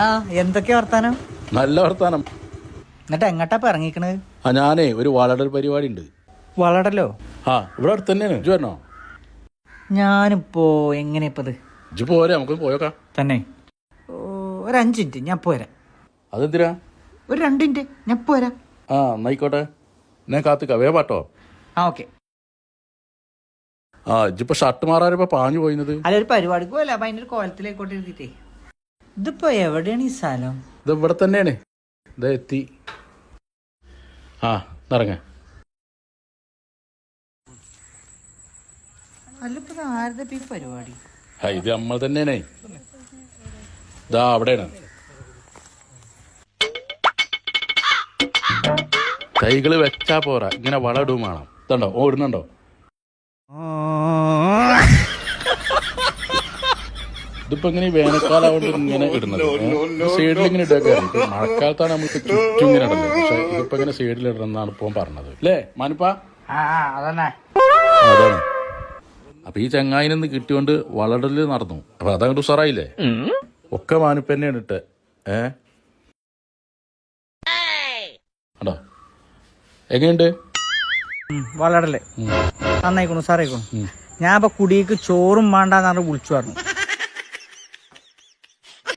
ആ എന്തൊക്കെയാ വർത്താനം? നല്ല വർത്താനം. എന്നിട്ട് എങ്ങട്ടാ ഇറങ്ങിക്കണത്? ഞാനേ ഒരു വളടൽ പരിപാടി ഉണ്ട്. വളടലോ? ഇവിടെ അടുത്ത് തന്നെയാണ്. ഇജ്ജ് വരണോ? ഞാനിപ്പോ എങ്ങനെയപ്പത്? ഇജ്ജ് പോരെ, നമുക്ക് പോയോക്കാം. തന്നെ ഒരു 5 മിനിറ്റ് ഞാൻ പോരാ. അതെന്തിനാ? ഒരു 2 മിനിറ്റ് ഞാൻ പോരാ. എന്നായിക്കോട്ടെ, ഞാൻ കാത്തുക്ക. വേ പാട്ടോ. ഓക്കെ. ഇജ്ജിപ്പോ ഷർട്ട് മാറാനിപ്പോ പാഞ്ഞു പോയിന്നത്? അല്ല, ഒരു പരിപാടിക്ക് പോയല്ല, അപ്പൊ അതിന്റെ ഒരു കോലത്തിലേക്കോട്ടെ എഴുതിട്ടേ. ഇതിപ്പോ എവിടെയാണ് ഈ സ്ഥലം? ഇത് ഇവിടെ തന്നെയാണ്. ഇതാ എത്തി. ഇറങ്ങ. അല്ലപ്പോ ആരുടെ ഈ പരിപാടി? ഇത് നമ്മൾ തന്നെയാണേ. ഇതാ അവിടെയാണ്. കൈകള് വെച്ചാ പോരാ, ഇങ്ങനെ വളടും വേണം. ഇതുണ്ടോ, ഓടുന്നുണ്ടോ? ഇതിപ്പോ ഇങ്ങനെ വേനൽക്കാലാവുകൊണ്ട് ഇങ്ങനെ ഇടുന്നത്. സൈഡിൽ ഇങ്ങനെ ഇട്ടൊക്കെ മഴക്കാലത്താണ് നമുക്ക് ചുറ്റും ഇങ്ങനെ ഇടുന്നത്. പക്ഷെ ഇതിപ്പോ ഇങ്ങനെ സൈഡിൽ ഇടണമെന്നാണ് ഇപ്പൊ പറഞ്ഞത് അല്ലേ മാനുപ്പാ? അതന്നെ. അതാണ്. അപ്പൊ ഈ ചെങ്ങായിന്ന് കിട്ടിയോണ്ട് വളടല് നടന്നു. അപ്പൊ അതങ്ങോട്ട് ഉസാറായില്ലേ? ഒക്കെ മാനുപ്പ തന്നെയാണ് ഇട്ട്. അതോ എങ്ങനെയുണ്ട് വളടല്ലേ? നന്നായിക്കണു, സാറായിക്കണു. ഞാൻ ഇപ്പൊ കുടിക്ക് ചോറും വേണ്ടാന്ന് വിളിച്ചു പറഞ്ഞു.